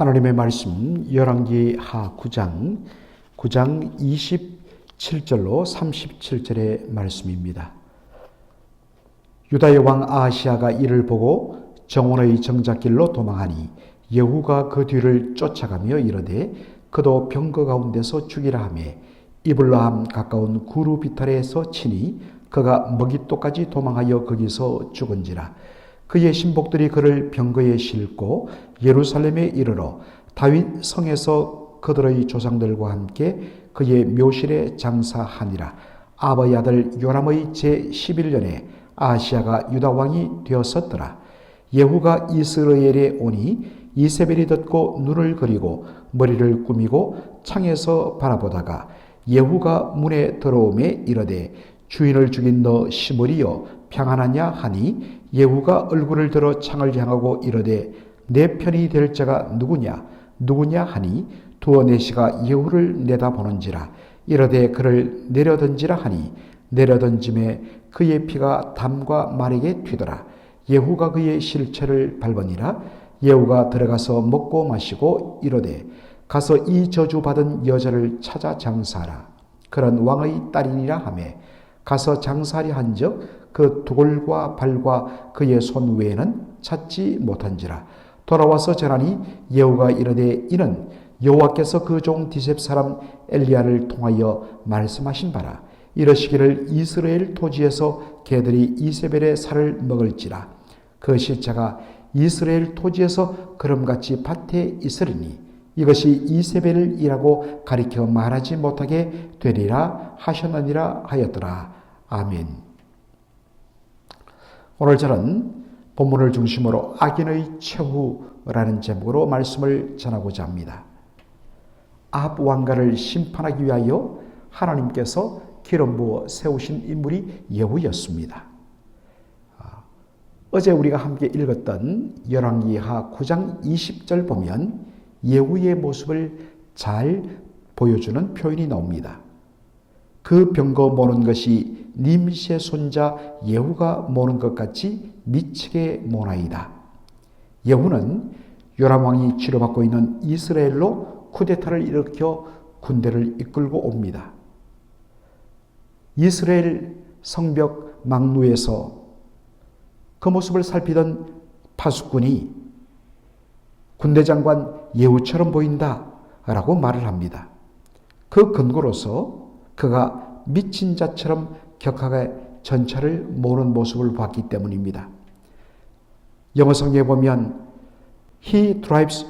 하나님의 말씀 열왕기 하 9장 27절로 37절의 말씀입니다. 유다의 왕 아하시아가 이를 보고 정원의 정작길로 도망하니 예후가 그 뒤를 쫓아가며 이르되 그도 병거 가운데서 죽이라 하며 이블라함 가까운 구루 비탈에서 치니 그가 머깃도까지 도망하여 거기서 죽은지라. 그의 신복들이 그를 병거에 싣고 예루살렘에 이르러 다윗 성에서 그들의 조상들과 함께 그의 묘실에 장사하니라. 아버의 아들 요람의 제11년에 아하시아가 유다 왕이 되었었더라. 예후가 이스라엘에 오니 이세벨이 듣고 눈을 그리고 머리를 꾸미고 창에서 바라보다가 예후가 문에 들어오매 이르되 주인을 죽인 너 시므리여 평안하냐 하니 예후가 얼굴을 들어 창을 향하고 이르되 내 편이 될 자가 누구냐 하니 두어 내시가 예후를 내다보는지라. 이르되 그를 내려던지라 하니 내려던짐에 그의 피가 담과 말에게 튀더라. 예후가 그의 실체를 밟으니라. 예후가 들어가서 먹고 마시고 이르되 가서 이 저주받은 여자를 찾아 장사하라. 그런 왕의 딸이니라 하며 가서 장사하려 한즉 그 두골과 발과 그의 손 외에는 찾지 못한지라. 돌아와서 전하니 예후가 이르되 이는 여호와께서 그 종 디셉 사람 엘리야를 통하여 말씀하신 바라. 이러시기를 이스라엘 토지에서 개들이 이세벨의 살을 먹을지라. 그 실체가 이스라엘 토지에서 그름같이 밭에 있으리니 이것이 이세벨이라고 가리켜 말하지 못하게 되리라 하셨느니라 하였더라. 아멘. 오늘 저는 본문을 중심으로 악인의 최후라는 제목으로 말씀을 전하고자 합니다. 아합 왕가를 심판하기 위하여 하나님께서 기름 부어 세우신 인물이 예후였습니다. 어제 우리가 함께 읽었던 열왕기 하 9장 20절 보면 예후의 모습을 잘 보여주는 표현이 나옵니다. 그 병거 모는 것이 님시의 손자 예후가 모는 것 같이 미치게 모나이다. 예후는 요람 왕이 치료받고 있는 이스라엘로 쿠데타를 일으켜 군대를 이끌고 옵니다. 이스라엘 성벽 망루에서 그 모습을 살피던 파수꾼이 군대 장관 예후처럼 보인다라고 말을 합니다. 그 근거로서 그가 미친 자처럼 격하게 전차를 모는 모습을 봤기 때문입니다. 영어 성경에 보면 He drives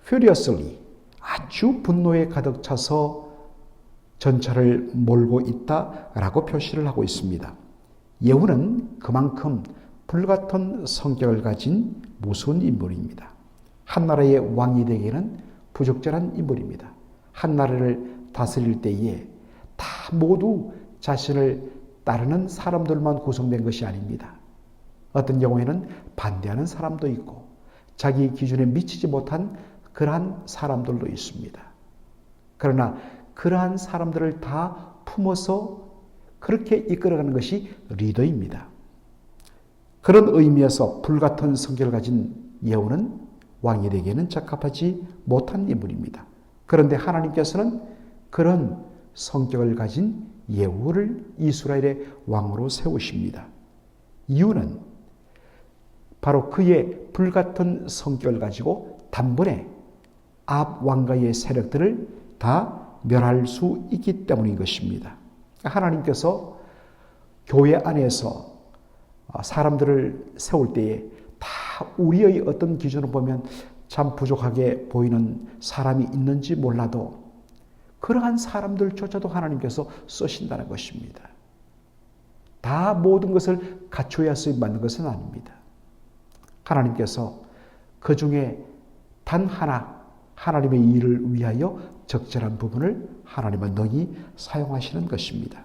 furiously, 아주 분노에 가득 차서 전차를 몰고 있다라고 표시를 하고 있습니다. 예후는 그만큼 불같은 성격을 가진 무서운 인물입니다. 한 나라의 왕이 되기에는 부적절한 인물입니다. 한 나라를 다스릴 때에 다 모두 자신을 따르는 사람들만 구성된 것이 아닙니다. 어떤 경우에는 반대하는 사람도 있고 자기 기준에 미치지 못한 그러한 사람들도 있습니다. 그러나 그러한 사람들을 다 품어서 그렇게 이끌어가는 것이 리더입니다. 그런 의미에서 불같은 성격을 가진 예후는 왕이 되기에는 적합하지 못한 인물입니다. 그런데 하나님께서는 그런 성격을 가진 예후를 이스라엘의 왕으로 세우십니다. 이유는 바로 그의 불같은 성격을 가지고 단번에 아합 왕가의 세력들을 다 멸할 수 있기 때문인 것입니다. 하나님께서 교회 안에서 사람들을 세울 때에 다 우리의 어떤 기준으로 보면 참 부족하게 보이는 사람이 있는지 몰라도 그러한 사람들조차도 하나님께서 쓰신다는 것입니다. 다 모든 것을 갖춰야 쓰임 받는 것은 아닙니다. 하나님께서 그 중에 단 하나 하나님의 일을 위하여 적절한 부분을 하나님은 능히 사용하시는 것입니다.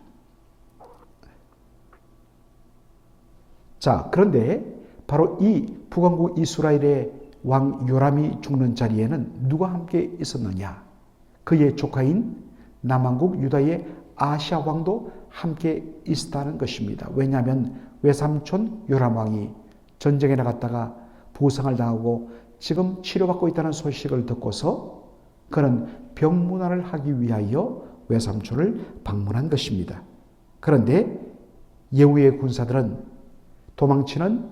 자, 그런데 바로 이 북왕국 이스라엘의 왕 요람이 죽는 자리에는 누가 함께 있었느냐? 그의 조카인 남왕국 유다의 아하시아 왕도 함께 있었다는 것입니다. 왜냐하면 외삼촌 요람 왕이 전쟁에 나갔다가 부상을 당하고 지금 치료받고 있다는 소식을 듣고서 그는 병문안을 하기 위하여 외삼촌을 방문한 것입니다. 그런데 예후의 군사들은 도망치는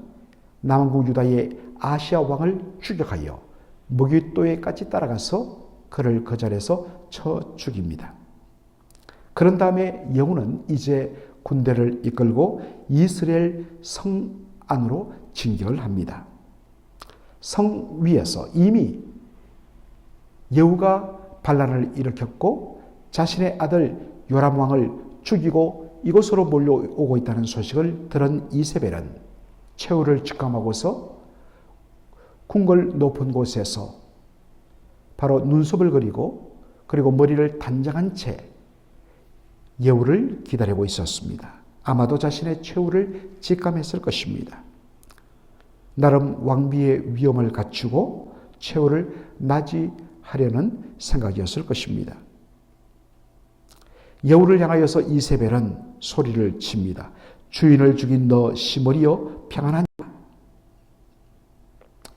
남왕국 유다의 아시아 왕을 추격하여 무기또에까지 따라가서 그를 그 자리에서 쳐 죽입니다. 그런 다음에 여호는 이제 군대를 이끌고 이스라엘 성 안으로 진격을 합니다. 성 위에서 이미 여호가 반란을 일으켰고 자신의 아들 요람 왕을 죽이고 이곳으로 몰려오고 있다는 소식을 들은 이세벨은 최후를 직감하고서 궁궐 높은 곳에서 바로 눈썹을 그리고 머리를 단장한 채 예후를 기다리고 있었습니다. 아마도 자신의 최후를 직감했을 것입니다. 나름 왕비의 위엄을 갖추고 최후를 맞이하려는 생각이었을 것입니다. 예후를 향하여서 이세벨은 소리를 칩니다. 주인을 죽인 너 시므리여 평안하냐?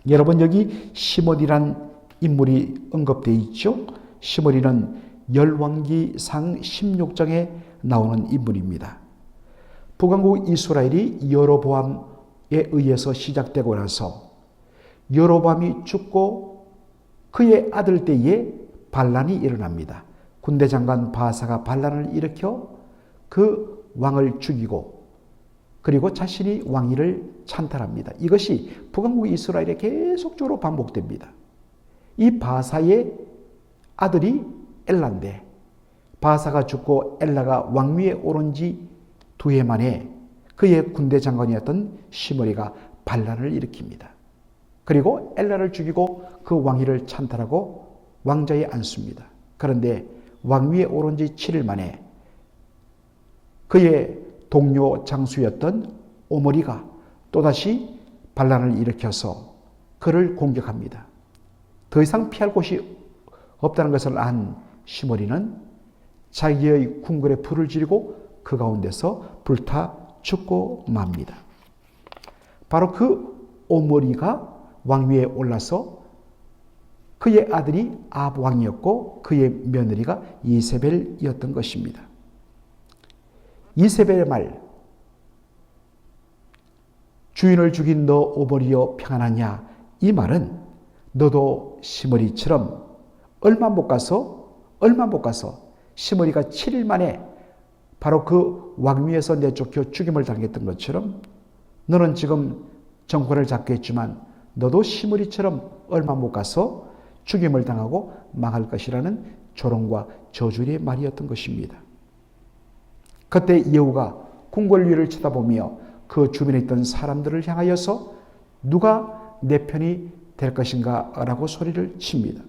여러분, 여기 시므리란 인물이 언급되어 있죠. 시므리는 열왕기상 16장에 나오는 인물입니다. 북왕국 이스라엘이 여로보암에 의해서 시작되고 나서 여로보암이 죽고 그의 아들 때에 반란이 일어납니다. 군대 장관 바사가 반란을 일으켜 그 왕을 죽이고 그리고 자신이 왕위를 찬탈합니다. 이것이 북왕국 이스라엘에 계속적으로 반복됩니다. 이 바사의 아들이 엘라인데 바사가 죽고 엘라가 왕위에 오른 지 2해 만에 그의 군대 장관이었던 시므리가 반란을 일으킵니다. 그리고 엘라를 죽이고 그 왕위를 찬탈하고 왕좌에 앉습니다. 그런데 왕위에 오른 지 7일 만에 그의 동료 장수였던 오므리가 또다시 반란을 일으켜서 그를 공격합니다. 더 이상 피할 곳이 없다는 것을 안 시므리는 자기의 궁궐에 불을 지르고 그 가운데서 불타 죽고 맙니다. 바로 그 오므리가 왕위에 올라서 그의 아들이 아합 왕이었고 그의 며느리가 이세벨이었던 것입니다. 이세벨의 말, 주인을 죽인 너 오므리여 평안하냐? 이 말은 너도 시므리처럼 얼마 못 가서 시므리가 7일 만에 바로 그 왕위에서 내쫓겨 죽임을 당했던 것처럼 너는 지금 정권을 잡게 했지만 너도 시므리처럼 얼마 못 가서 죽임을 당하고 망할 것이라는 조롱과 저주의 말이었던 것입니다. 그때 예후가 궁궐 위를 쳐다보며 그 주변에 있던 사람들을 향하여서 누가 내 편이 될 것인가 라고 소리를 칩니다.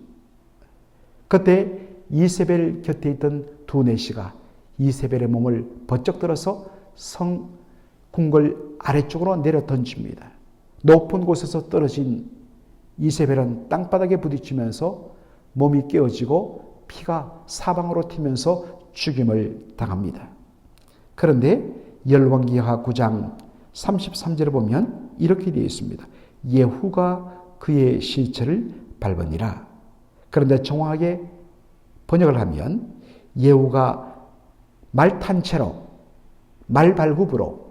그때 이세벨 곁에 있던 두 내시가 이세벨의 몸을 번쩍 들어서 성 궁궐 아래쪽으로 내려 던집니다. 높은 곳에서 떨어진 이세벨은 땅바닥에 부딪히면서 몸이 깨어지고 피가 사방으로 튀면서 죽임을 당합니다. 그런데 열왕기하 9장 33절에 보면 이렇게 되어 있습니다. 예후가 그의 시체를 밟으니라. 그런데 정확하게 번역을 하면 예후가 말 탄 채로 말발굽으로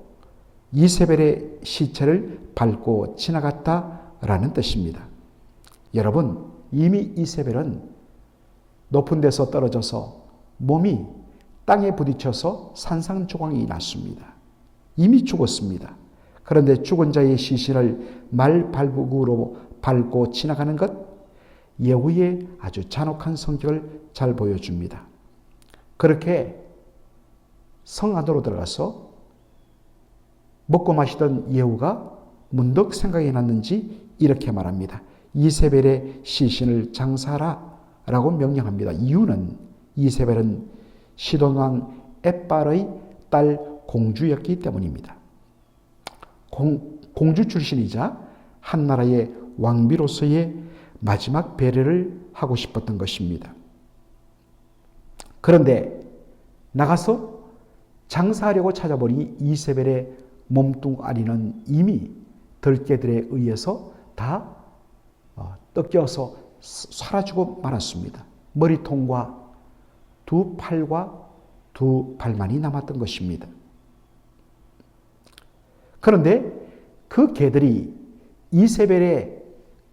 이세벨의 시체를 밟고 지나갔다라는 뜻입니다. 여러분, 이미 이세벨은 높은 데서 떨어져서 몸이 땅에 부딪혀서 산산조각이 났습니다. 이미 죽었습니다. 그런데 죽은 자의 시신을 말발굽으로 밟고 지나가는 것, 예후의 아주 잔혹한 성격을 잘 보여줍니다. 그렇게 성 안으로 들어가서 먹고 마시던 예후가 문득 생각이 났는지 이렇게 말합니다. 이세벨의 시신을 장사하라 라고 명령합니다. 이유는 이세벨은 시돈왕 엣발의 딸 공주였기 때문입니다. 공주 출신이자 한 나라의 왕비로서의 마지막 배려를 하고 싶었던 것입니다. 그런데 나가서 장사하려고 찾아보니 이세벨의 몸뚱아리는 이미 들개들에 의해서 다 떡져서 사라지고 말았습니다. 머리통과 두 팔과 두 발만이 남았던 것입니다. 그런데 그 개들이 이세벨의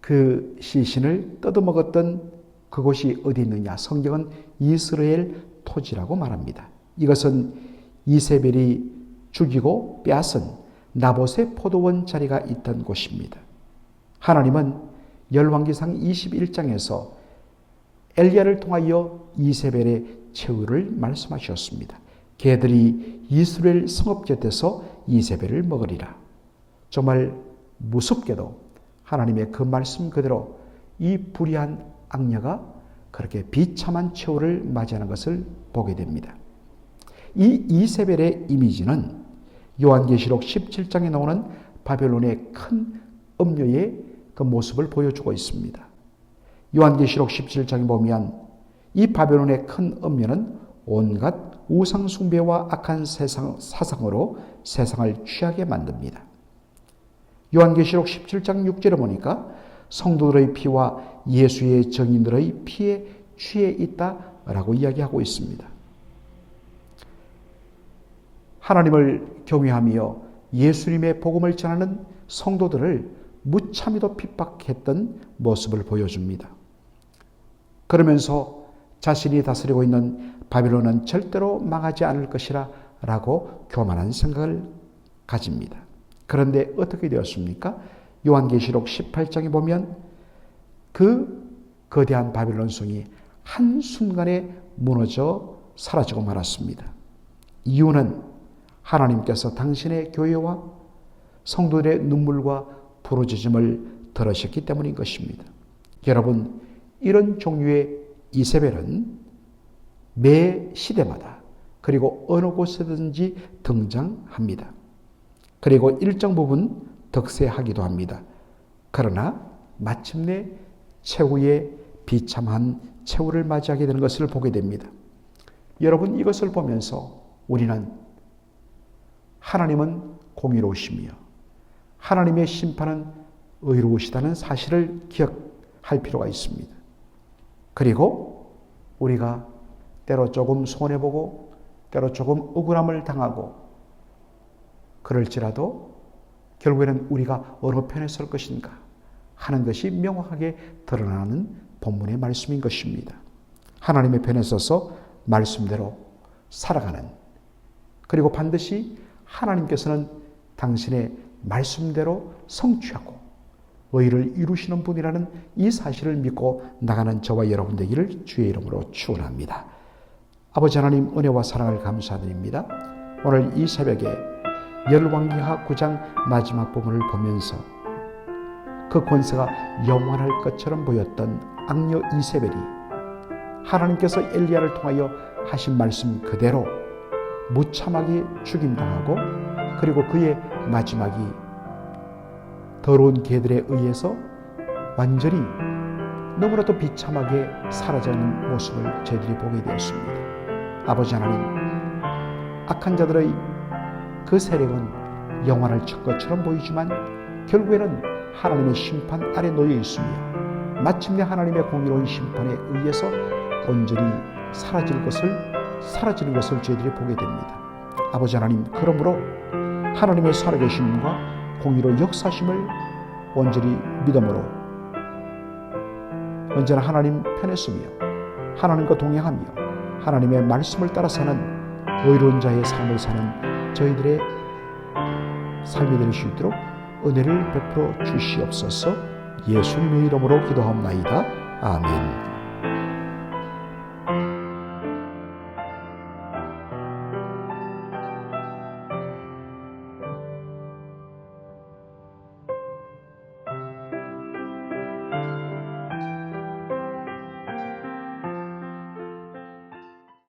그 시신을 뜯어먹었던 그곳이 어디 있느냐? 성경은 이스라엘 토지라고 말합니다. 이것은 이세벨이 죽이고 빼앗은 나봇의 포도원 자리가 있던 곳입니다. 하나님은 열왕기상 21장에서 엘리야를 통하여 이세벨의 최후를 말씀하셨습니다. 개들이 이스라엘 성읍 곁에서 이세벨을 먹으리라. 정말 무섭게도 하나님의 그 말씀 그대로 이 불의한 악녀가 그렇게 비참한 최후를 맞이하는 것을 보게 됩니다. 이 이세벨의 이미지는 요한계시록 17장에 나오는 바벨론의 큰 음녀의 그 모습을 보여주고 있습니다. 요한계시록 17장에 보면 이 바벨론의 큰 음녀는 온갖 우상 숭배와 악한 사상으로 세상을 취하게 만듭니다. 요한계시록 17장 6절에 보니까 성도들의 피와 예수의 증인들의 피에 취해 있다라고 이야기하고 있습니다. 하나님을 경외하며 예수님의 복음을 전하는 성도들을 무참히도 핍박했던 모습을 보여줍니다. 그러면서 자신이 다스리고 있는 바벨론은 절대로 망하지 않을 것이라 라고 교만한 생각을 가집니다. 그런데 어떻게 되었습니까? 요한계시록 18장에 보면 그 거대한 바벨론 성이 한순간에 무너져 사라지고 말았습니다. 이유는 하나님께서 당신의 교회와 성도들의 눈물과 부르짖음을 들으셨기 때문인 것입니다. 여러분, 이런 종류의 이세벨은 매 시대마다 그리고 어느 곳에든지 등장합니다. 그리고 일정 부분 득세하기도 합니다. 그러나 마침내 최후의 비참한 최후를 맞이하게 되는 것을 보게 됩니다. 여러분, 이것을 보면서 우리는 하나님은 공의로우시며 하나님의 심판은 의로우시다는 사실을 기억할 필요가 있습니다. 그리고 우리가 때로 조금 손해보고 때로 조금 억울함을 당하고 그럴지라도 결국에는 우리가 어느 편에 설 것인가 하는 것이 명확하게 드러나는 본문의 말씀인 것입니다. 하나님의 편에 서서 말씀대로 살아가는, 그리고 반드시 하나님께서는 당신의 말씀대로 성취하고 의를 이루시는 분이라는 이 사실을 믿고 나가는 저와 여러분 되기를 주의 이름으로 축원합니다. 아버지 하나님, 은혜와 사랑을 감사드립니다. 오늘 이 새벽에 열왕기하 9장 마지막 부분을 보면서 그 권세가 영원할 것처럼 보였던 악녀 이세벨이 하나님께서 엘리야를 통하여 하신 말씀 그대로 무참하게 죽임당하고, 그리고 그의 마지막이 더러운 개들에 의해서 완전히 너무나도 비참하게 사라지는 모습을 저희들이 보게 되었습니다. 아버지 하나님, 악한 자들의 그 세력은 영원할 것처럼 보이지만 결국에는 하나님의 심판 아래 놓여 있으며 마침내 하나님의 공의로운 심판에 의해서 온전히 사라지는 것을 저희들이 보게 됩니다. 아버지 하나님, 그러므로 하나님의 살아계심과 공의로 역사심을 온전히 믿음으로 언제나 하나님 편에 서며 하나님과 동행하며 하나님의 말씀을 따라 사는 의로운 자의 삶을 사는 저희들의 삶이 될 수 있도록 은혜를 베풀어 주시옵소서. 예수님의 이름으로 기도하옵나이다. 아멘.